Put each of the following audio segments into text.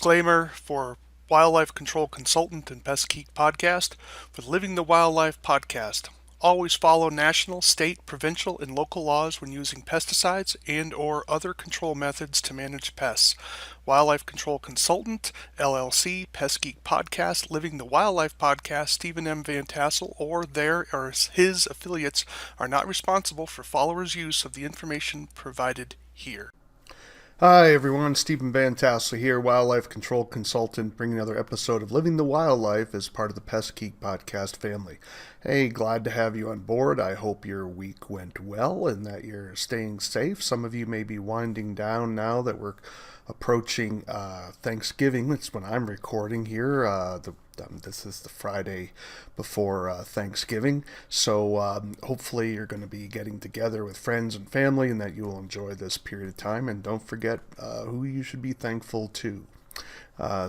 Disclaimer for wildlife control consultant and Pest Geek podcast for the Living the Wildlife podcast. Always follow national, state, provincial, and local laws when using pesticides and or other control methods to manage pests. Wildlife Control Consultant, LLC, Pest Geek Podcast, Living the Wildlife Podcast, Stephen M. Vantassel, or their or his affiliates are not responsible for followers' use of the information provided here. Hi everyone, Stephen Vantassel here, Wildlife Control Consultant, bringing another episode of Living the Wildlife as part of the Pest Geek Podcast family. Hey, glad to have you on board. I hope your week went well and that you're staying safe. Some of you may be winding down now that we're approaching Thanksgiving. That's when I'm recording here. This is the Friday before Thanksgiving, so hopefully you're going to be getting together with friends and family and that you will enjoy this period of time, and don't forget who you should be thankful to.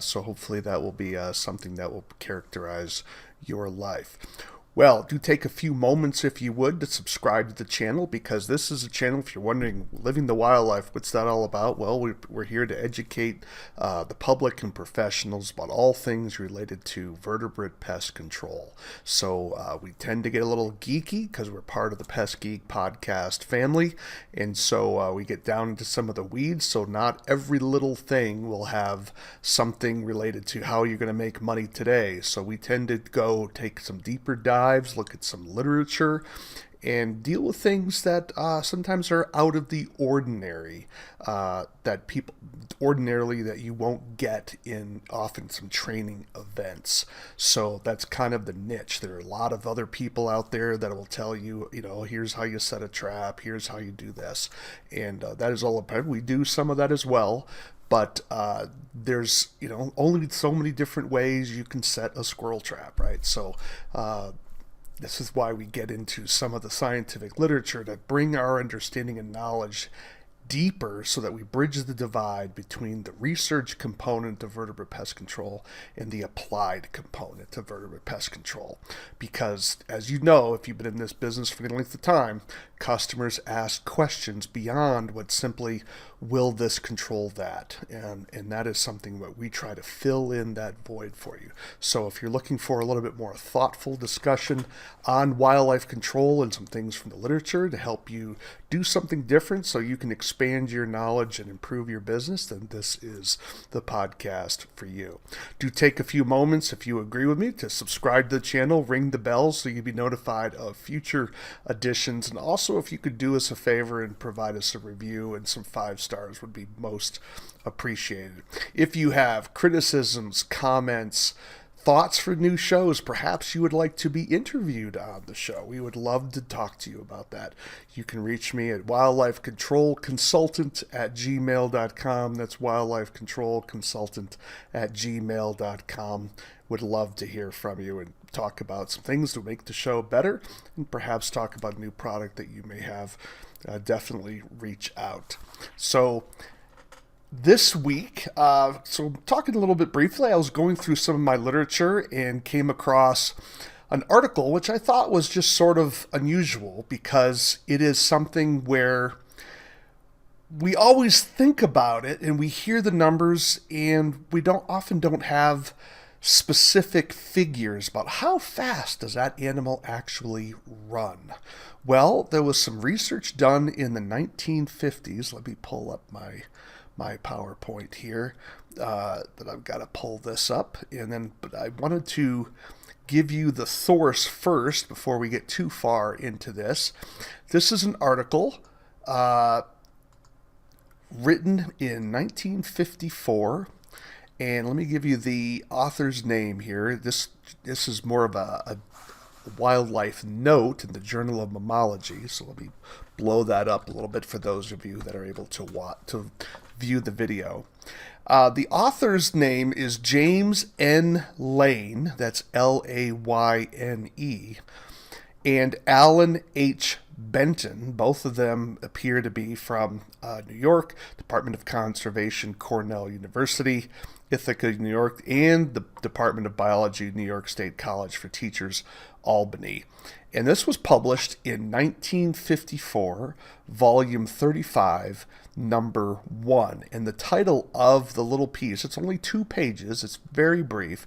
So hopefully that will be something that will characterize your life. Well, do take a few moments, if you would, to subscribe to the channel, because this is a channel, if you're wondering, Living the Wildlife, what's that all about? Well, we're here to educate the public and professionals about all things related to vertebrate pest control. So we tend to get a little geeky because we're part of the Pest Geek podcast family, and so we get down into some of the weeds, so not every little thing will have something related to how you're going to make money today. So we tend to go take some deeper dives, look at some literature, and deal with things that sometimes are out of the ordinary, that people ordinarily that you won't get in often some training events. So that's kind of the niche. There are a lot of other people out there that will tell you, here's how you set a trap, here's how you do this, and that is all about. We do some of that as well. But there's, only so many different ways you can set a squirrel trap, right? So this is why we get into some of the scientific literature to bring our understanding and knowledge deeper so that we bridge the divide between the research component of vertebrate pest control and the applied component of vertebrate pest control. Because, as you know, if you've been in this business for any length of time, customers ask questions beyond what simply, will this control that? And that is something that we try to fill in that void for you. So if you're looking for a little bit more thoughtful discussion on wildlife control and some things from the literature to help you do something different so you can expand your knowledge and improve your business, then this is the podcast for you. Do take a few moments, if you agree with me, to subscribe to the channel, ring the bell so you'll be notified of future editions, and also if you could do us a favor and provide us a review, and some 5 stars would be most appreciated. If you have criticisms, comments, thoughts for new shows, perhaps you would like to be interviewed on the show, we would love to talk to you about that. You can reach me at wildlifecontrolconsultant@gmail.com. That's wildlifecontrolconsultant@gmail.com. Would love to hear from you and talk about some things to make the show better, and perhaps talk about a new product that you may have. Definitely reach out. So this week, so talking a little bit briefly, I was going through some of my literature and came across an article which I thought was just sort of unusual, because it is something where we always think about it and we hear the numbers and we often don't have specific figures about how fast does that animal actually run. Well, there was some research done in the 1950s. Let me pull up my PowerPoint here, but I've got to pull this up, but I wanted to give you the source first before we get too far into this. This is an article written in 1954, and let me give you the author's name here. This is more of a wildlife note in the Journal of Mammalogy, so let me blow that up a little bit for those of you that are able to view the video. The author's name is James N. Lane, that's Layne, and Alan H. Benton. Both of them appear to be from New York, Department of Conservation, Cornell University, Ithaca, New York, and the Department of Biology, New York State College for Teachers, Albany. And this was published in 1954, volume 35, number 1. And the title of the little piece, it's only 2 pages, it's very brief.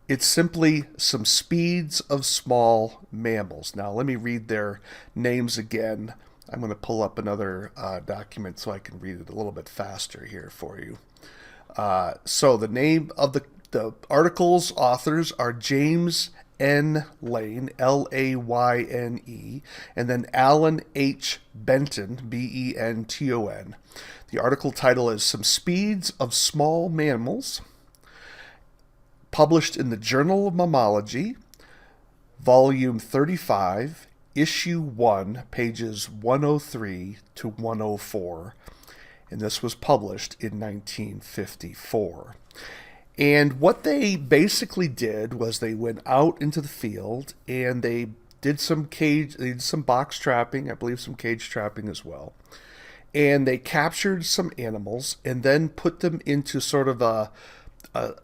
It's simply Some Speeds of Small Mammals. Now, let me read their names again. I'm going to pull up another document so I can read it a little bit faster here for you. So the name of the article's authors are James N. Lane, Layne, and then Alan H. Benton, Benton. The article title is Some Speeds of Small Mammals, published in the Journal of Mammalogy, Volume 35, Issue 1, pages 103 to 104. And this was published in 1954. And what they basically did was they went out into the field and they did some box trapping, I believe some cage trapping as well. And they captured some animals and then put them into sort of a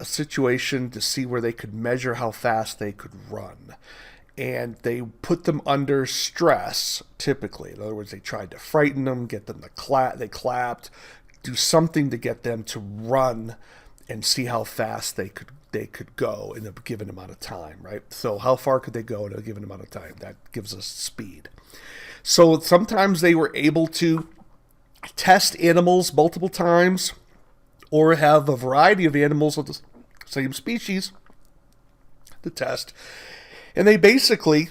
situation to see where they could measure how fast they could run. And they put them under stress, typically. In other words, they tried to frighten them, get them to clap. They clapped, do something to get them to run and see how fast they could go in a given amount of time, right? So how far could they go in a given amount of time? That gives us speed. So sometimes they were able to test animals multiple times or have a variety of animals of the same species to test. And they basically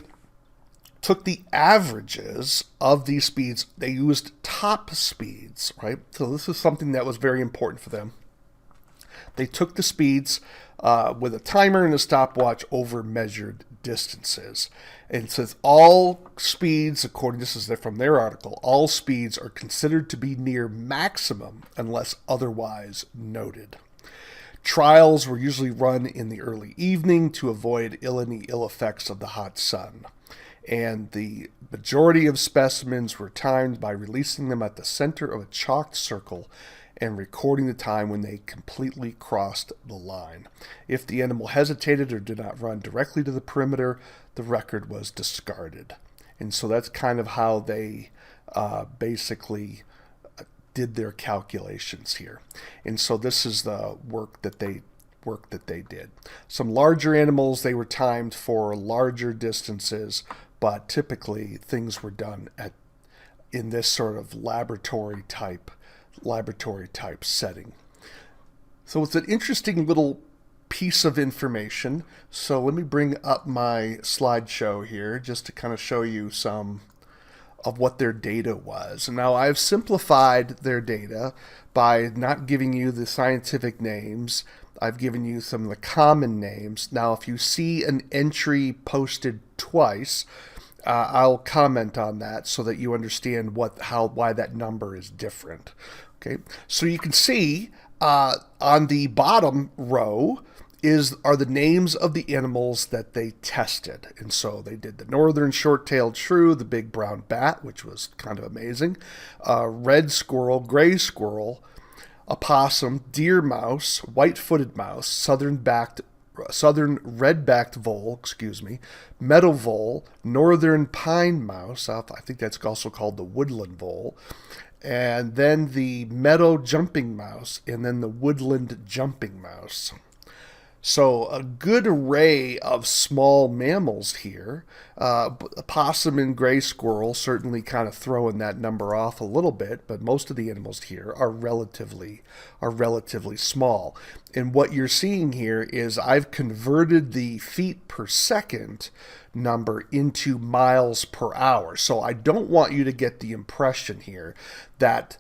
took the averages of these speeds. They used top speeds, right? So this is something that was very important for them. They took the speeds with a timer and a stopwatch over measured distances. And it says all speeds, this is from their article, all speeds are considered to be near maximum unless otherwise noted. Trials were usually run in the early evening to avoid any ill effects of the hot sun. And the majority of specimens were timed by releasing them at the center of a chalked circle and recording the time when they completely crossed the line. If the animal hesitated or did not run directly to the perimeter, the record was discarded. And so that's kind of how they basically did their calculations here. And so this is the work that they did. Some larger animals, they were timed for larger distances, but typically things were done in this sort of laboratory type setting. So it's an interesting little piece of information. So let me bring up my slideshow here just to kind of show you some of what their data was. Now, I've simplified their data by not giving you the scientific names. I've given you some of the common names. Now, if you see an entry posted twice, I'll comment on that so that you understand why that number is different. Okay, so you can see on the bottom row are the names of the animals that they tested. And so they did the northern short-tailed shrew, the big brown bat, which was kind of amazing, red squirrel, gray squirrel, opossum, deer mouse, white-footed mouse, southern red-backed vole, meadow vole, northern pine mouse, I think that's also called the woodland vole, and then the meadow jumping mouse, and then the woodland jumping mouse. So a good array of small mammals here. Possum and gray squirrel certainly kind of throwing that number off a little bit, but most of the animals here are relatively small. And what you're seeing here is I've converted the feet per second number into miles per hour. So I don't want you to get the impression here that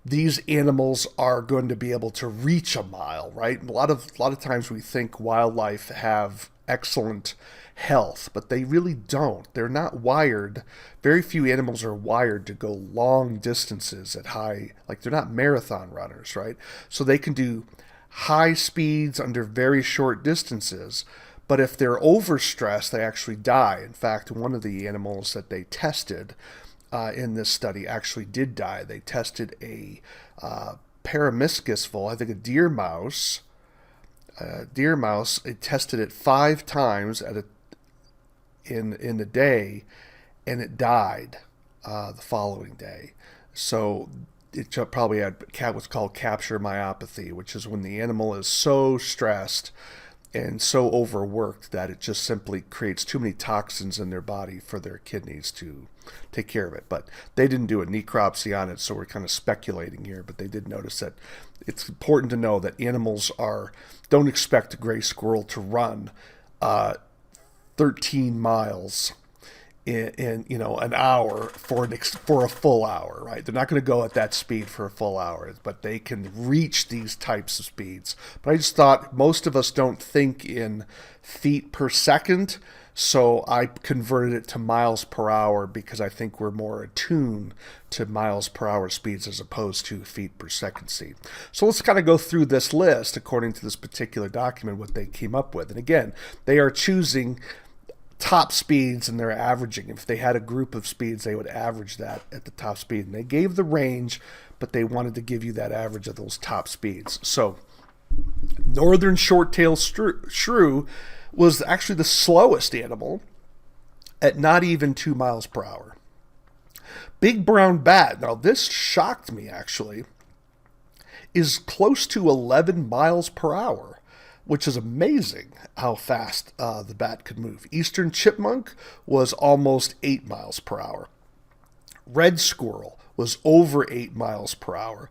these animals are going to be able to reach a mile, right? A lot of times we think wildlife have excellent health, but they really don't. They're not wired. Very few animals are wired to go long distances at they're not marathon runners, right? So they can do high speeds under very short distances, but if they're overstressed, they actually die. In fact, one of the animals that they tested in this study actually did die. They tested a paramiscus vole, I think a deer mouse. It tested it 5 times in a day, and it died the following day. So it probably had what's called capture myopathy, which is when the animal is so stressed and so overworked that it just simply creates too many toxins in their body for their kidneys to take care of it. But they didn't do a necropsy on it, so we're kind of speculating here. But they did notice that it's important to know that animals don't expect a gray squirrel to run 13 miles in an hour for a full hour, right? They're not going to go at that speed for a full hour, but they can reach these types of speeds. But I just thought most of us don't think in feet per second, so I converted it to miles per hour because I think we're more attuned to miles per hour speeds as opposed to feet per second speed. So let's kind of go through this list according to this particular document, what they came up with. And again, they are choosing top speeds and they're averaging. If they had a group of speeds, they would average that at the top speed. And they gave the range, but they wanted to give you that average of those top speeds. So northern short-tailed shrew was actually the slowest animal at not even 2 miles per hour. Big brown bat, now this shocked me actually, is close to 11 miles per hour, which is amazing how fast the bat could move. Eastern chipmunk was almost 8 miles per hour. Red squirrel was over 8 miles per hour.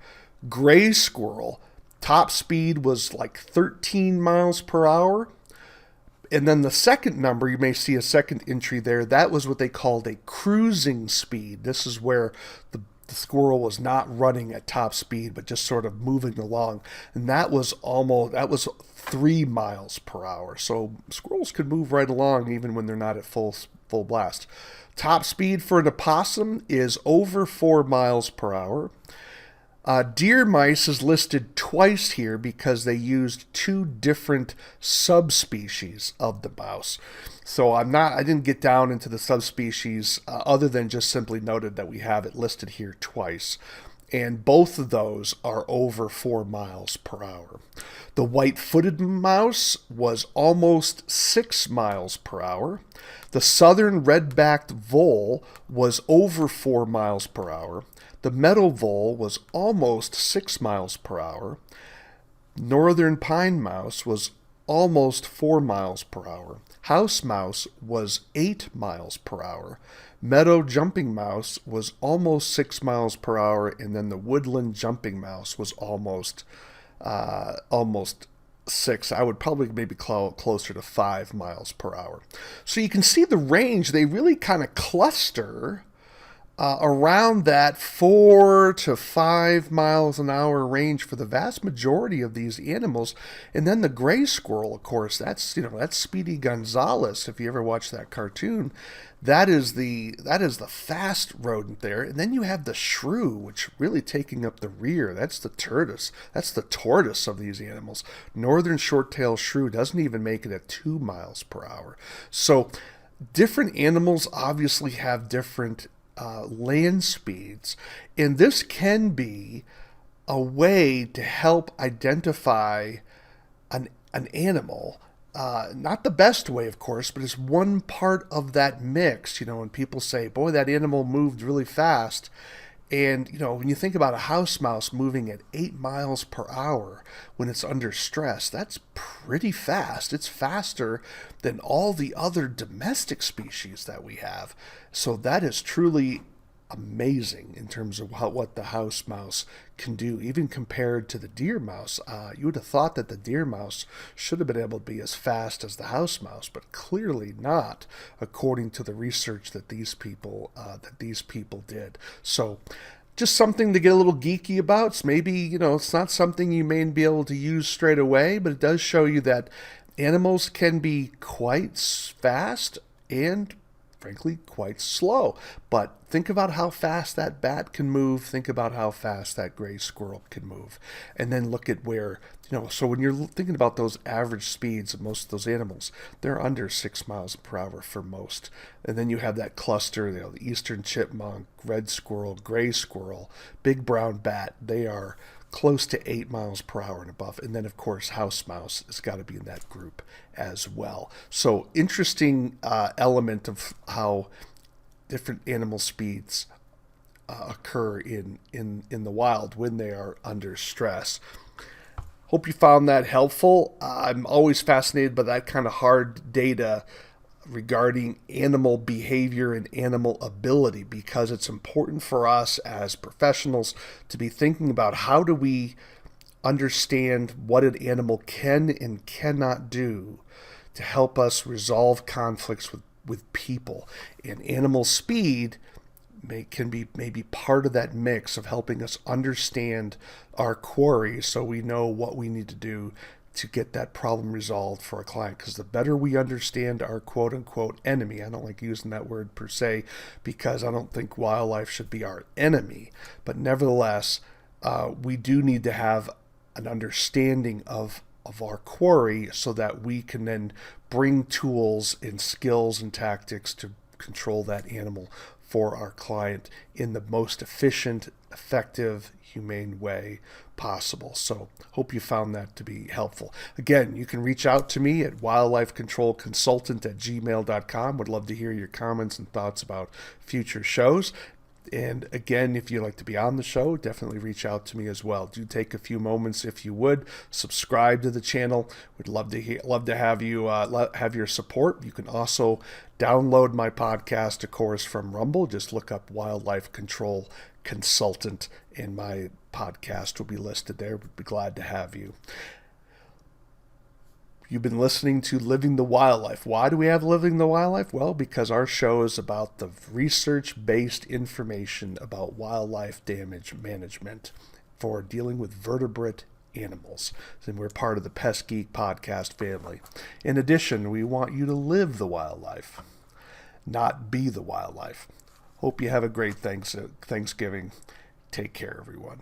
Gray squirrel, top speed was like 13 miles per hour. And then the second number, you may see a second entry there, that was what they called a cruising speed. This is where the squirrel was not running at top speed, but just sort of moving along. And that was 3 miles per hour. So squirrels could move right along even when they're not at full blast. Top speed for an opossum is over 4 miles per hour. Deer mice is listed twice here because they used 2 different subspecies of the mouse. So I didn't get down into the subspecies other than just simply noted that we have it listed here twice. And both of those are over 4 miles per hour. The white-footed mouse was almost 6 miles per hour. The southern red-backed vole was over 4 miles per hour. The meadow vole was almost 6 miles per hour. Northern pine mouse was almost 4 miles per hour. House mouse was 8 miles per hour. Meadow jumping mouse was almost 6 miles per hour, and then the woodland jumping mouse was almost 6. I would probably maybe closer to 5 miles per hour. So you can see the range. They really kind of cluster around that 4 to 5 miles an hour range for the vast majority of these animals. And then the gray squirrel, of course, that's Speedy Gonzales. If you ever watch that cartoon, that is the fast rodent there. And then you have the shrew, which really taking up the rear. That's the tortoise. That's the tortoise of these animals. Northern short-tailed shrew doesn't even make it at 2 miles per hour. So different animals obviously have different land speeds, and this can be a way to help identify an animal. Not the best way, of course, but it's one part of that mix. When people say, boy, that animal moved really fast. And, when you think about a house mouse moving at 8 miles per hour when it's under stress, that's pretty fast. It's faster than all the other domestic species that we have. So that is truly amazing in terms of what the house mouse can do, even compared to the deer mouse. You would have thought that the deer mouse should have been able to be as fast as the house mouse, but clearly not, according to the research that these people did. So, just something to get a little geeky about. It's maybe it's not something you may be able to use straight away, but it does show you that animals can be quite fast and frankly quite slow. But think about how fast that bat can move. Think about how fast that gray squirrel can move. And then look at where, so when you're thinking about those average speeds of most of those animals, they're under 6 miles per hour for most. And then you have that cluster, the eastern chipmunk, red squirrel, gray squirrel, big brown bat. They are close to 8 miles per hour and above. And then, of course, house mouse has got to be in that group as well. So interesting element of how different animal speeds occur in the wild when they are under stress. Hope you found that helpful. I'm always fascinated by that kind of hard data regarding animal behavior and animal ability, because it's important for us as professionals to be thinking about how do we understand what an animal can and cannot do to help us resolve conflicts with people. And animal speed can be maybe part of that mix of helping us understand our quarry so we know what we need to do to get that problem resolved for a client. Because the better we understand our quote unquote enemy, I don't like using that word per se because I don't think wildlife should be our enemy, but nevertheless, we do need to have an understanding of our quarry so that we can then bring tools and skills and tactics to control that animal for our client in the most efficient, effective, humane way possible. So hope you found that to be helpful. Again, you can reach out to me at wildlifecontrolconsultant@gmail.com. Would love to hear your comments and thoughts about future shows. And again, if you'd like to be on the show, definitely reach out to me as well. Do take a few moments if you would. Subscribe to the channel. We'd love to have you have your support. You can also download my podcast, of course, from Rumble. Just look up Wildlife Control Consultant, and my podcast will be listed there. We'd be glad to have you. You've been listening to Living the Wildlife. Why do we have Living the Wildlife? Well, because our show is about the research-based information about wildlife damage management for dealing with vertebrate animals. And we're part of the Pest Geek podcast family. In addition, we want you to live the wildlife, not be the wildlife. Hope you have a great Thanksgiving. Take care, everyone.